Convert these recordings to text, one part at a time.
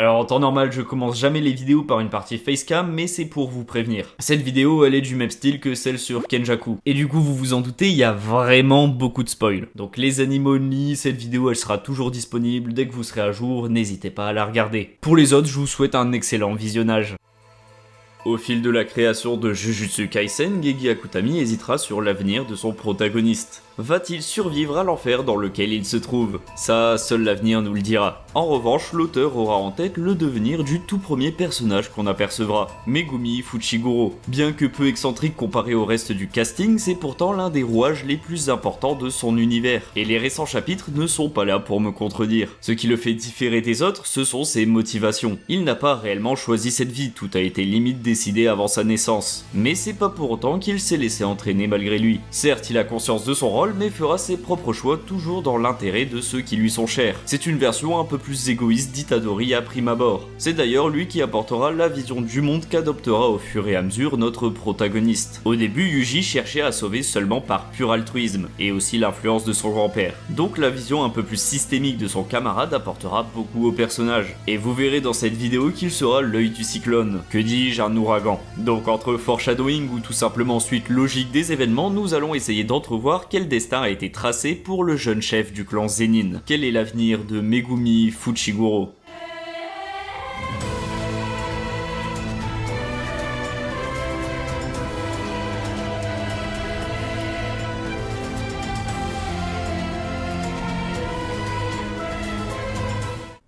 Alors en temps normal, je commence jamais les vidéos par une partie facecam, mais c'est pour vous prévenir. Cette vidéo, elle est du même style que celle sur Kenjaku. Et du coup, vous vous en doutez, il y a vraiment beaucoup de spoil. Donc les animaux only, cette vidéo, elle sera toujours disponible. Dès que vous serez à jour, n'hésitez pas à la regarder. Pour les autres, je vous souhaite un excellent visionnage. Au fil de la création de Jujutsu Kaisen, Gege Akutami hésitera sur l'avenir de son protagoniste. Va-t-il survivre à l'enfer dans lequel il se trouve? Ça, seul l'avenir nous le dira. En revanche, l'auteur aura en tête le devenir du tout premier personnage qu'on apercevra, Megumi Fuchiguro. Bien que peu excentrique comparé au reste du casting, c'est pourtant l'un des rouages les plus importants de son univers. Et les récents chapitres ne sont pas là pour me contredire. Ce qui le fait différer des autres, ce sont ses motivations. Il n'a pas réellement choisi cette vie, tout a été limite décidé avant sa naissance. Mais c'est pas pour autant qu'il s'est laissé entraîner malgré lui. Certes, il a conscience de son rôle, mais fera ses propres choix toujours dans l'intérêt de ceux qui lui sont chers. C'est une version un peu plus égoïste d'Itadori à prime abord. C'est d'ailleurs lui qui apportera la vision du monde qu'adoptera au fur et à mesure notre protagoniste. Au début, Yuji cherchait à sauver seulement par pur altruisme, et aussi l'influence de son grand-père. Donc la vision un peu plus systémique de son camarade apportera beaucoup au personnage. Et vous verrez dans cette vidéo qu'il sera l'œil du cyclone. Que dis-je, un ouragan. Donc entre foreshadowing ou tout simplement suite logique des événements, nous allons essayer d'entrevoir quel destin a été tracé pour le jeune chef du clan Zenin. Quel est l'avenir de Megumi Fuchiguro?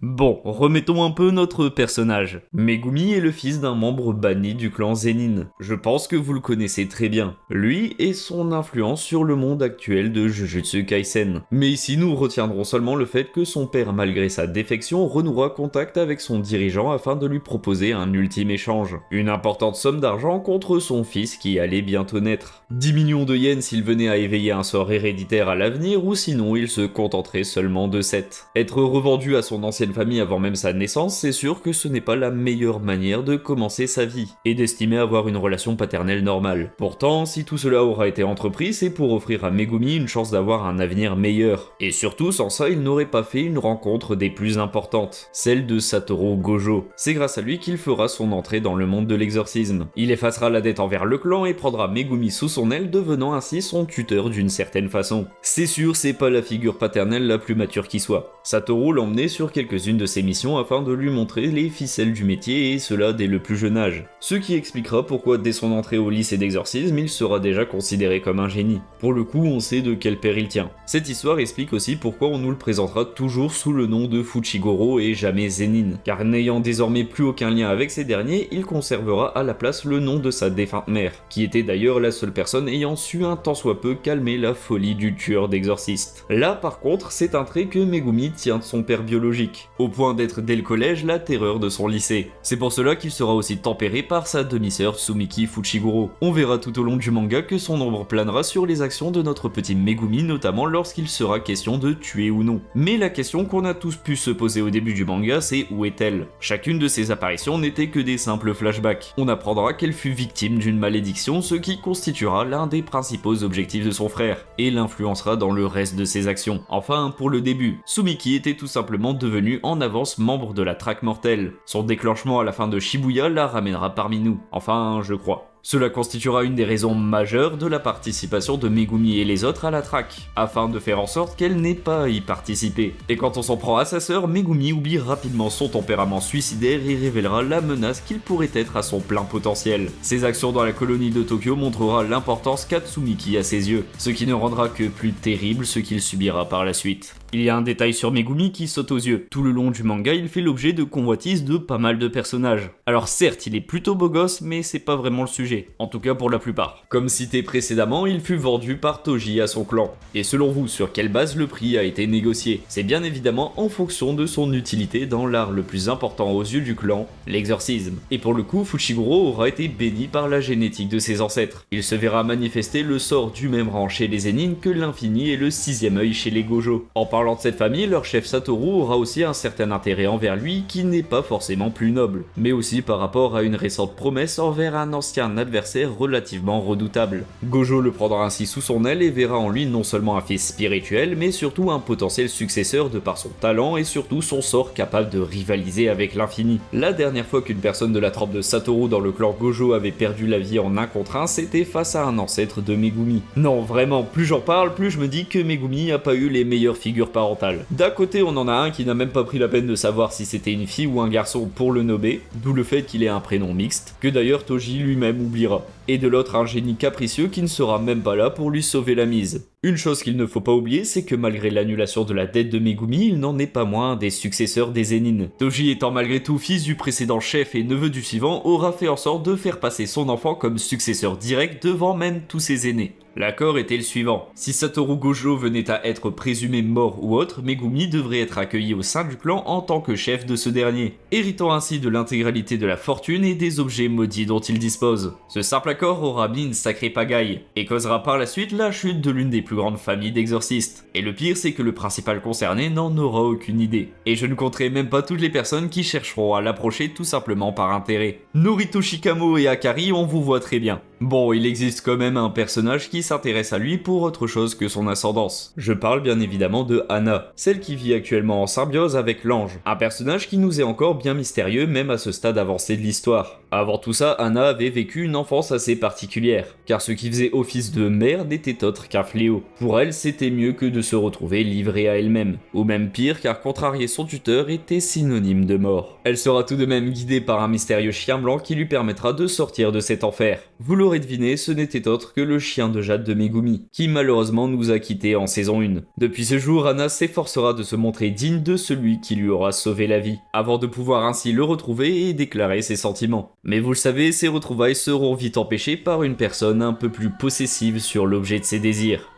Bon, remettons un peu notre personnage. Megumi est le fils d'un membre banni du clan Zenin. Je pense que vous le connaissez très bien. Lui et son influence sur le monde actuel de Jujutsu Kaisen. Mais ici, nous retiendrons seulement le fait que son père, malgré sa défection, renouera contact avec son dirigeant afin de lui proposer un ultime échange. Une importante somme d'argent contre son fils qui allait bientôt naître. 10 millions de yens s'il venait à éveiller un sort héréditaire à l'avenir, ou sinon il se contenterait seulement de 7. Être revendu à son ancienne famille avant même sa naissance, c'est sûr que ce n'est pas la meilleure manière de commencer sa vie, et d'estimer avoir une relation paternelle normale. Pourtant, si tout cela aura été entrepris, c'est pour offrir à Megumi une chance d'avoir un avenir meilleur. Et surtout, sans ça, il n'aurait pas fait une rencontre des plus importantes, celle de Satoru Gojo. C'est grâce à lui qu'il fera son entrée dans le monde de l'exorcisme. Il effacera la dette envers le clan et prendra Megumi sous son aile, devenant ainsi son tuteur d'une certaine façon. C'est sûr, c'est pas la figure paternelle la plus mature qui soit. Satoru l'emmenait sur quelques-unes de ses missions afin de lui montrer les ficelles du métier, et cela dès le plus jeune âge. Ce qui expliquera pourquoi dès son entrée au lycée d'exorcisme, il sera déjà considéré comme un génie. Pour le coup, on sait de quel père il tient. Cette histoire explique aussi pourquoi on nous le présentera toujours sous le nom de Fuchiguro et jamais Zenin, car n'ayant désormais plus aucun lien avec ces derniers, il conservera à la place le nom de sa défunte mère, qui était d'ailleurs la seule personne ayant su un tant soit peu calmer la folie du tueur d'exorcistes. Là par contre, c'est un trait que Megumi tient de son père biologique, au point d'être dès le collège la terreur de son lycée. C'est pour cela qu'il sera aussi tempéré par sa demi-sœur Tsumiki Fuchiguro. On verra tout au long du manga que son ombre planera sur les actions de notre petit Megumi, notamment lorsqu'il sera question de tuer ou non. Mais la question qu'on a tous pu se poser au début du manga, c'est où est-elle? Chacune de ses apparitions n'était que des simples flashbacks. On apprendra qu'elle fut victime d'une malédiction, ce qui constituera l'un des principaux objectifs de son frère, et l'influencera dans le reste de ses actions. Enfin, pour le début, Tsumiki était tout simplement devenue en avance membre de la traque mortelle. Son déclenchement à la fin de Shibuya la ramènera parmi nous. Enfin, je crois. Cela constituera une des raisons majeures de la participation de Megumi et les autres à la traque, afin de faire en sorte qu'elle n'ait pas à y participer. Et quand on s'en prend à sa sœur, Megumi oublie rapidement son tempérament suicidaire et révélera la menace qu'il pourrait être à son plein potentiel. Ses actions dans la colonie de Tokyo montrera l'importance qu'a Tsumiki à ses yeux, ce qui ne rendra que plus terrible ce qu'il subira par la suite. Il y a un détail sur Megumi qui saute aux yeux. Tout le long du manga, il fait l'objet de convoitises de pas mal de personnages. Alors certes, il est plutôt beau gosse, mais c'est pas vraiment le sujet. En tout cas pour la plupart. Comme cité précédemment, il fut vendu par Toji à son clan. Et selon vous, sur quelle base le prix a été négocié? C'est bien évidemment en fonction de son utilité dans l'art le plus important aux yeux du clan, l'exorcisme. Et pour le coup, Fuchiguro aura été béni par la génétique de ses ancêtres. Il se verra manifester le sort du même rang chez les Zenin que l'infini et le sixième œil chez les Gojo. En parlant de cette famille, leur chef Satoru aura aussi un certain intérêt envers lui qui n'est pas forcément plus noble, mais aussi par rapport à une récente promesse envers un ancien adversaire relativement redoutable. Gojo le prendra ainsi sous son aile et verra en lui non seulement un fils spirituel, mais surtout un potentiel successeur de par son talent et surtout son sort capable de rivaliser avec l'infini. La dernière fois qu'une personne de la trempe de Satoru dans le clan Gojo avait perdu la vie en 1 contre 1, c'était face à un ancêtre de Megumi. Non, vraiment, plus j'en parle, plus je me dis que Megumi a pas eu les meilleures figures parentales. D'un côté, on en a un qui n'a même pas pris la peine de savoir si c'était une fille ou un garçon pour le nommer, d'où le fait qu'il ait un prénom mixte, que d'ailleurs Toji lui-même oubliera. Et de l'autre, un génie capricieux qui ne sera même pas là pour lui sauver la mise. Une chose qu'il ne faut pas oublier, c'est que malgré l'annulation de la dette de Megumi, il n'en est pas moins des successeurs des Zenin. Toji étant malgré tout fils du précédent chef et neveu du suivant, aura fait en sorte de faire passer son enfant comme successeur direct devant même tous ses aînés. L'accord était le suivant. Si Satoru Gojo venait à être présumé mort ou autre, Megumi devrait être accueilli au sein du clan en tant que chef de ce dernier, héritant ainsi de l'intégralité de la fortune et des objets maudits dont il dispose. Ce simple accord aura mis une sacrée pagaille, et causera par la suite la chute de l'une des plus grandes familles d'exorcistes. Et le pire, c'est que le principal concerné n'en aura aucune idée. Et je ne compterai même pas toutes les personnes qui chercheront à l'approcher tout simplement par intérêt. Norito Shikamo et Akari, on vous voit très bien. Bon, il existe quand même un personnage qui s'intéresse à lui pour autre chose que son ascendance. Je parle bien évidemment de Hana, celle qui vit actuellement en symbiose avec l'ange. Un personnage qui nous est encore bien mystérieux même à ce stade avancé de l'histoire. Avant tout ça, Hana avait vécu une enfance assez particulière, car ce qui faisait office de mère n'était autre qu'un fléau. Pour elle, c'était mieux que de se retrouver livrée à elle-même. Ou même pire, car contrarier son tuteur était synonyme de mort. Elle sera tout de même guidée par un mystérieux chien blanc qui lui permettra de sortir de cet enfer. Vous l'aurez deviné, ce n'était autre que le chien de Jade de Megumi, qui malheureusement nous a quittés en saison 1. Depuis ce jour, Hana s'efforcera de se montrer digne de celui qui lui aura sauvé la vie, avant de pouvoir ainsi le retrouver et déclarer ses sentiments. Mais vous le savez, ces retrouvailles seront vite empêchées par une personne un peu plus possessive sur l'objet de ses désirs.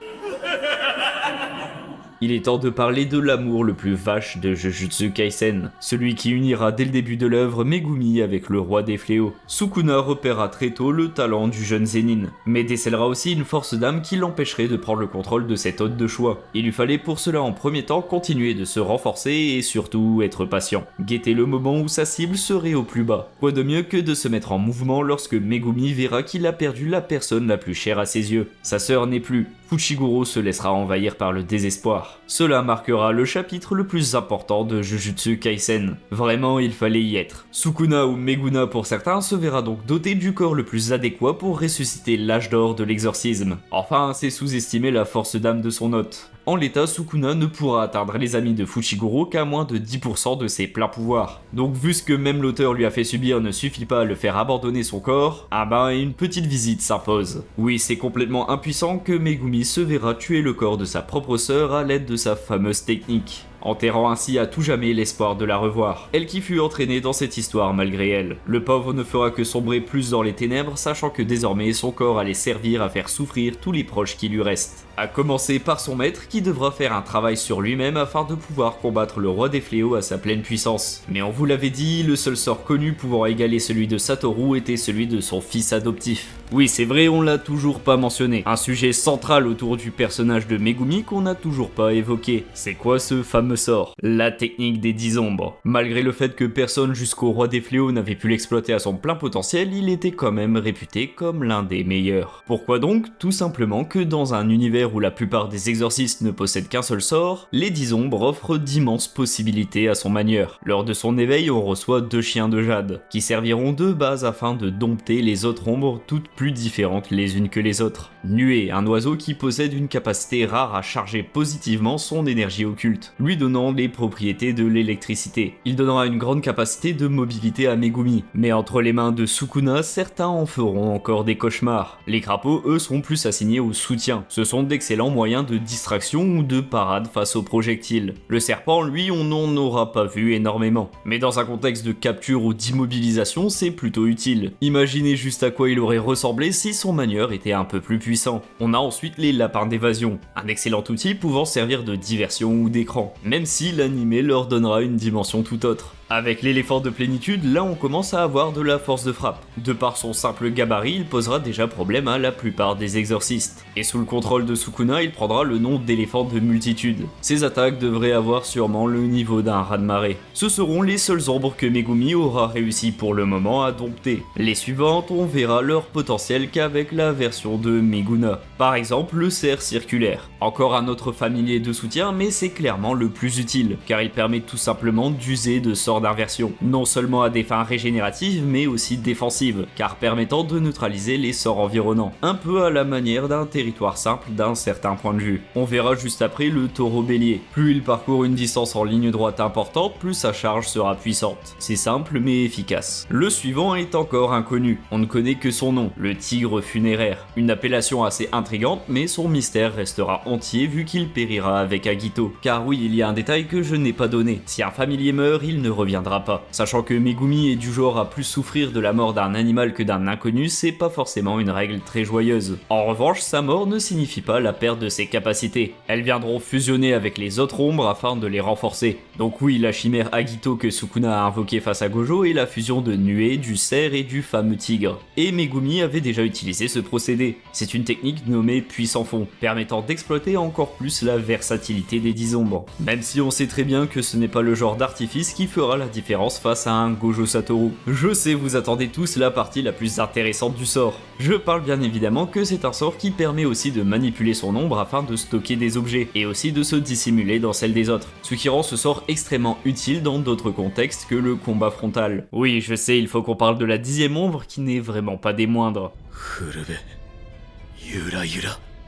Il est temps de parler de l'amour le plus vache de Jujutsu Kaisen, celui qui unira dès le début de l'œuvre Megumi avec le roi des fléaux. Sukuna repérera très tôt le talent du jeune Zenin, mais décèlera aussi une force d'âme qui l'empêcherait de prendre le contrôle de cet hôte de choix. Il lui fallait pour cela en premier temps continuer de se renforcer et surtout être patient. Guetter le moment où sa cible serait au plus bas. Quoi de mieux que de se mettre en mouvement lorsque Megumi verra qu'il a perdu la personne la plus chère à ses yeux. Sa sœur n'est plus. Fushiguro se laissera envahir par le désespoir. Cela marquera le chapitre le plus important de Jujutsu Kaisen. Vraiment, il fallait y être. Sukuna ou Meguna pour certains se verra donc doté du corps le plus adéquat pour ressusciter l'âge d'or de l'exorcisme. Enfin, c'est sous-estimer la force d'âme de son hôte. En l'état, Sukuna ne pourra atteindre les amis de Fushiguro qu'à moins de 10% de ses pleins pouvoirs. Donc vu ce que même l'auteur lui a fait subir ne suffit pas à le faire abandonner son corps, ah ben une petite visite s'impose. Oui, c'est complètement impuissant que Megumi se verra tuer le corps de sa propre sœur à l'aide de sa fameuse technique, enterrant ainsi à tout jamais l'espoir de la revoir. Elle qui fut entraînée dans cette histoire malgré elle. Le pauvre ne fera que sombrer plus dans les ténèbres, sachant que désormais son corps allait servir à faire souffrir tous les proches qui lui restent. À commencer par son maître qui devra faire un travail sur lui-même afin de pouvoir combattre le roi des fléaux à sa pleine puissance. Mais on vous l'avait dit, le seul sort connu pouvant égaler celui de Satoru était celui de son fils adoptif. Oui, c'est vrai, on l'a toujours pas mentionné. Un sujet central autour du personnage de Megumi qu'on n'a toujours pas évoqué. C'est quoi ce fameux sort? La technique des 10 ombres. Malgré le fait que personne jusqu'au roi des fléaux n'avait pu l'exploiter à son plein potentiel, il était quand même réputé comme l'un des meilleurs. Pourquoi donc? Tout simplement que dans un univers où la plupart des exorcistes ne possèdent qu'un seul sort, les 10 ombres offrent d'immenses possibilités à son manieur. Lors de son éveil, on reçoit 2 chiens de jade, qui serviront de base afin de dompter les autres ombres toutes plus différentes les unes que les autres. Nuée, un oiseau qui possède une capacité rare à charger positivement son énergie occulte, lui donnant les propriétés de l'électricité. Il donnera une grande capacité de mobilité à Megumi, mais entre les mains de Sukuna, certains en feront encore des cauchemars. Les crapauds, eux, sont plus assignés au soutien. Ce sont d'excellents moyens de distraction ou de parade face aux projectiles. Le serpent, lui, on n'en aura pas vu énormément. Mais dans un contexte de capture ou d'immobilisation, c'est plutôt utile. Imaginez juste à quoi il aurait ressemblé si son manieur était un peu plus puissant. On a ensuite les lapins d'évasion, un excellent outil pouvant servir de diversion ou d'écran, même si l'animé leur donnera une dimension tout autre. Avec l'éléphant de plénitude, là on commence à avoir de la force de frappe. De par son simple gabarit, il posera déjà problème à la plupart des exorcistes. Et sous le contrôle de Sukuna, il prendra le nom d'éléphant de multitude. Ses attaques devraient avoir sûrement le niveau d'un raz-de-marée. Ce seront les seules ombres que Megumi aura réussi pour le moment à dompter. Les suivantes, on verra leur potentiel qu'avec la version de Meguna. Par exemple, le cerf circulaire. Encore un autre familier de soutien, mais c'est clairement le plus utile, car il permet tout simplement d'user de sorts d'inversion, non seulement à des fins régénératives, mais aussi défensives, car permettant de neutraliser les sorts environnants, un peu à la manière d'un territoire simple d'un certain point de vue. On verra juste après le taureau bélier. Plus il parcourt une distance en ligne droite importante, plus sa charge sera puissante. C'est simple mais efficace. Le suivant est encore inconnu, on ne connaît que son nom, le tigre funéraire. Une appellation assez intrigante, mais son mystère restera entier vu qu'il périra avec Agito. Car oui, il y a un détail que je n'ai pas donné, si un familier meurt, il ne reviendra pas. Sachant que Megumi est du genre à plus souffrir de la mort d'un animal que d'un inconnu, c'est pas forcément une règle très joyeuse. En revanche, sa mort ne signifie pas la perte de ses capacités. Elles viendront fusionner avec les autres ombres afin de les renforcer. Donc oui, la chimère Agito que Sukuna a invoquée face à Gojo est la fusion de nuée, du cerf et du fameux tigre. Et Megumi avait déjà utilisé ce procédé. C'est une technique nommée puissant fond, permettant d'exploiter encore plus la versatilité des 10 ombres. Même si on sait très bien que ce n'est pas le genre d'artifice qui fera la différence face à un Gojo Satoru. Je sais, vous attendez tous la partie la plus intéressante du sort. Je parle bien évidemment que c'est un sort qui permet aussi de manipuler son ombre afin de stocker des objets, et aussi de se dissimuler dans celle des autres, ce qui rend ce sort extrêmement utile dans d'autres contextes que le combat frontal. Oui, je sais, il faut qu'on parle de la 10e ombre qui n'est vraiment pas des moindres.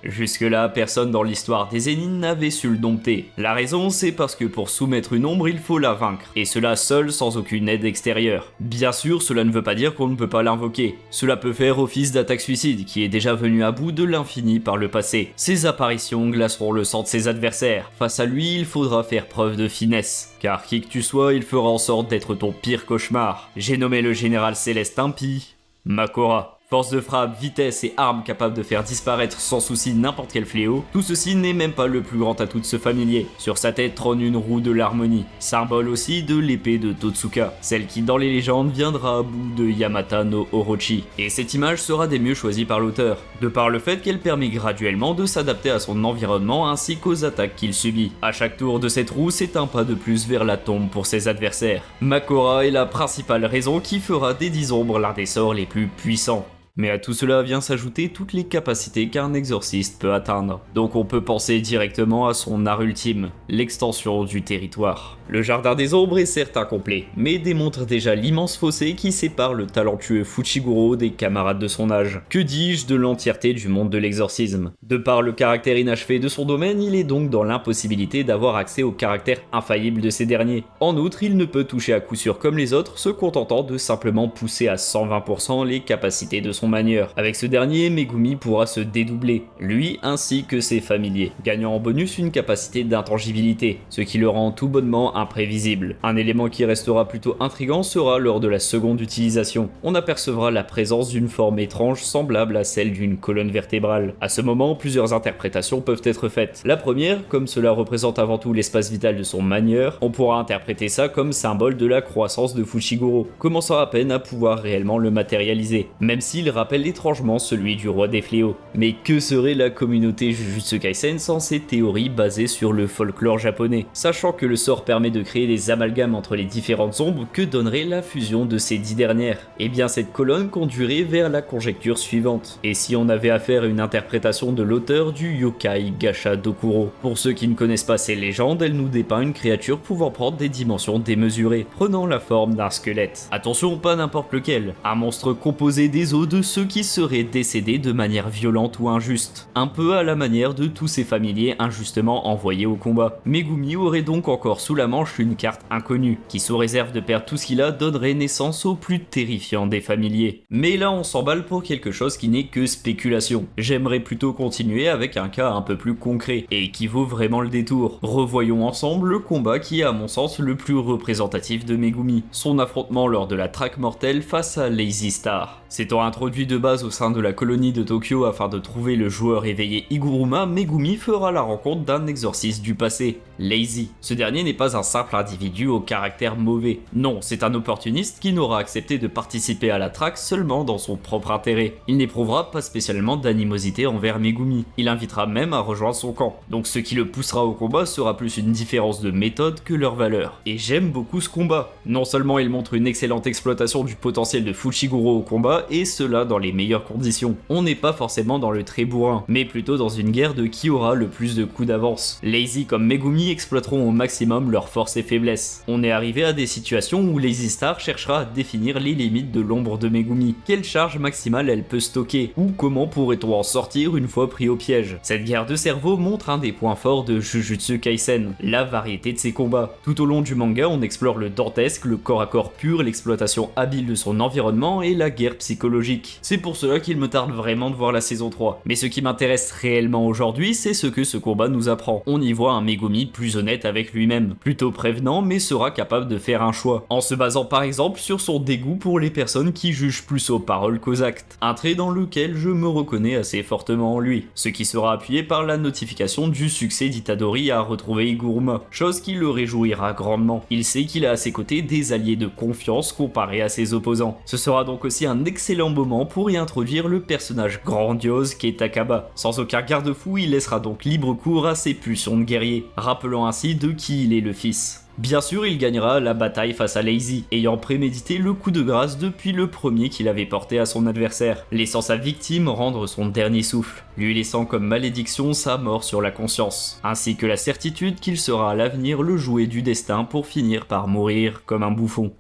Jusque-là, personne dans l'histoire des Zenin n'avait su le dompter. La raison, c'est parce que pour soumettre une ombre, il faut la vaincre, et cela seul sans aucune aide extérieure. Bien sûr, cela ne veut pas dire qu'on ne peut pas l'invoquer. Cela peut faire office d'attaque suicide, qui est déjà venu à bout de l'infini par le passé. Ses apparitions glaceront le sang de ses adversaires. Face à lui, il faudra faire preuve de finesse, car qui que tu sois, il fera en sorte d'être ton pire cauchemar. J'ai nommé le général céleste impie, Makora. Force de frappe, vitesse et armes capables de faire disparaître sans souci n'importe quel fléau, tout ceci n'est même pas le plus grand atout de ce familier. Sur sa tête trône une roue de l'harmonie, symbole aussi de l'épée de Totsuka, celle qui dans les légendes viendra à bout de Yamata no Orochi. Et cette image sera des mieux choisies par l'auteur, de par le fait qu'elle permet graduellement de s'adapter à son environnement ainsi qu'aux attaques qu'il subit. À chaque tour de cette roue, c'est un pas de plus vers la tombe pour ses adversaires. Makora est la principale raison qui fera des 10 ombres l'un des sorts les plus puissants. Mais à tout cela vient s'ajouter toutes les capacités qu'un exorciste peut atteindre. Donc on peut penser directement à son art ultime, l'extension du territoire. Le jardin des ombres est certes incomplet, mais démontre déjà l'immense fossé qui sépare le talentueux Fuchiguro des camarades de son âge. Que dis-je de l'entièreté du monde de l'exorcisme? De par le caractère inachevé de son domaine, il est donc dans l'impossibilité d'avoir accès au caractère infaillible de ces derniers. En outre, il ne peut toucher à coup sûr comme les autres, se contentant de simplement pousser à 120% les capacités de son manieur. Avec ce dernier, Megumi pourra se dédoubler, lui ainsi que ses familiers, gagnant en bonus une capacité d'intangibilité, ce qui le rend tout bonnement imprévisible. Un élément qui restera plutôt intriguant sera lors de la seconde utilisation. On apercevra la présence d'une forme étrange semblable à celle d'une colonne vertébrale. À ce moment, plusieurs interprétations peuvent être faites. La première, comme cela représente avant tout l'espace vital de son manieur, on pourra interpréter ça comme symbole de la croissance de Fuchiguro, commençant à peine à pouvoir réellement le matérialiser, même s'il rappelle étrangement celui du roi des fléaux. Mais que serait la communauté Jujutsu Kaisen sans ces théories basées sur le folklore japonais, sachant que le sort permet de créer des amalgames entre les différentes ombres, que donnerait la fusion de ces 10 dernières? Et bien cette colonne conduirait vers la conjecture suivante. Et si on avait affaire à une interprétation de l'auteur du yokai Gacha Dokuro? Pour ceux qui ne connaissent pas ces légendes, elle nous dépeint une créature pouvant prendre des dimensions démesurées, prenant la forme d'un squelette. Attention, pas n'importe lequel, un monstre composé des os de ceux qui seraient décédés de manière violente ou injuste, un peu à la manière de tous ses familiers injustement envoyés au combat. Megumi aurait donc encore sous la manche une carte inconnue, qui sous réserve de perdre tout ce qu'il a donnerait naissance au plus terrifiant des familiers. Mais là on s'emballe pour quelque chose qui n'est que spéculation. J'aimerais plutôt continuer avec un cas un peu plus concret, et qui vaut vraiment le détour. Revoyons ensemble le combat qui est à mon sens le plus représentatif de Megumi, son affrontement lors de la traque mortelle face à Lazy Star. S'étant introduit introduit de base au sein de la colonie de Tokyo afin de trouver le joueur éveillé Iguruma, Megumi fera la rencontre d'un exorciste du passé, Lazy. Ce dernier n'est pas un simple individu au caractère mauvais. Non, c'est un opportuniste qui n'aura accepté de participer à la traque seulement dans son propre intérêt. Il n'éprouvera pas spécialement d'animosité envers Megumi. Il invitera même à rejoindre son camp. Donc ce qui le poussera au combat sera plus une différence de méthode que leur valeur. Et j'aime beaucoup ce combat. Non seulement il montre une excellente exploitation du potentiel de Fushiguro au combat, et cela dans les meilleures conditions. On n'est pas forcément dans le très bourrin, mais plutôt dans une guerre de qui aura le plus de coups d'avance. Lazy comme Megumi exploiteront au maximum leurs forces et faiblesses. On est arrivé à des situations où Lazy Star cherchera à définir les limites de l'ombre de Megumi. Quelle charge maximale elle peut stocker, ou comment pourrait-on en sortir une fois pris au piège. Cette guerre de cerveau montre un des points forts de Jujutsu Kaisen, la variété de ses combats. Tout au long du manga, on explore le dantesque, le corps à corps pur, l'exploitation habile de son environnement et la guerre psychologique. C'est pour cela qu'il me tarde vraiment de voir la saison 3. Mais ce qui m'intéresse réellement aujourd'hui, c'est ce que ce combat nous apprend. On y voit un Megumi plus honnête avec lui-même, plutôt prévenant mais sera capable de faire un choix, en se basant par exemple sur son dégoût pour les personnes qui jugent plus aux paroles qu'aux actes. Un trait dans lequel je me reconnais assez fortement en lui, ce qui sera appuyé par la notification du succès d'Itadori à retrouver Iguruma, chose qui le réjouira grandement. Il sait qu'il a à ses côtés des alliés de confiance comparés à ses opposants. Ce sera donc aussi un excellent moment pour y introduire le personnage grandiose qu'est Takaba. Sans aucun garde-fou, il laissera donc libre cours à ses pulsions de guerrier, rappelant ainsi de qui il est le fils. Bien sûr, il gagnera la bataille face à Lazy, ayant prémédité le coup de grâce depuis le premier qu'il avait porté à son adversaire, laissant sa victime rendre son dernier souffle, lui laissant comme malédiction sa mort sur la conscience, ainsi que la certitude qu'il sera à l'avenir le jouet du destin pour finir par mourir comme un bouffon.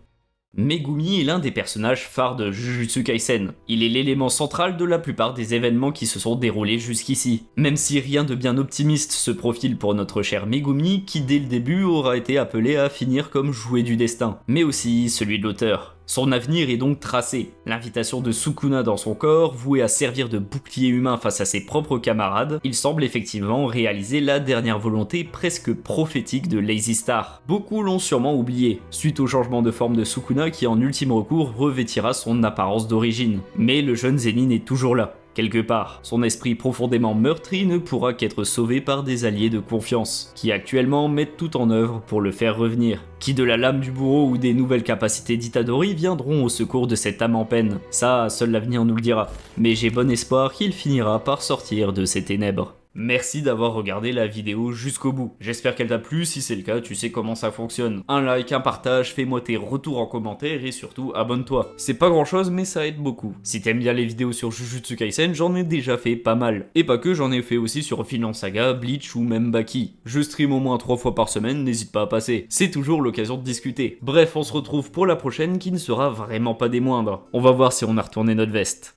Megumi est l'un des personnages phares de Jujutsu Kaisen. Il est l'élément central de la plupart des événements qui se sont déroulés jusqu'ici. Même si rien de bien optimiste se profile pour notre cher Megumi, qui dès le début aura été appelé à finir comme jouet du destin, mais aussi celui de l'auteur. Son avenir est donc tracé. L'invitation de Sukuna dans son corps, voué à servir de bouclier humain face à ses propres camarades, il semble effectivement réaliser la dernière volonté presque prophétique de Lazy Star. Beaucoup l'ont sûrement oublié, suite au changement de forme de Sukuna qui en ultime recours revêtira son apparence d'origine. Mais le jeune Zenin est toujours là. Quelque part, son esprit profondément meurtri ne pourra qu'être sauvé par des alliés de confiance, qui actuellement mettent tout en œuvre pour le faire revenir. Qui de la lame du bourreau ou des nouvelles capacités d'Itadori viendront au secours de cette âme en peine, ça seul l'avenir nous le dira. Mais j'ai bon espoir qu'il finira par sortir de ces ténèbres. Merci d'avoir regardé la vidéo jusqu'au bout. J'espère qu'elle t'a plu, si c'est le cas, tu sais comment ça fonctionne. Un like, un partage, fais-moi tes retours en commentaire et surtout abonne-toi. C'est pas grand chose mais ça aide beaucoup. Si t'aimes bien les vidéos sur Jujutsu Kaisen, j'en ai déjà fait pas mal. Et pas que, j'en ai fait aussi sur Vinland Saga, Bleach ou même Baki. Je stream au moins 3 fois par semaine, n'hésite pas à passer. C'est toujours l'occasion de discuter. Bref, on se retrouve pour la prochaine qui ne sera vraiment pas des moindres. On va voir si on a retourné notre veste.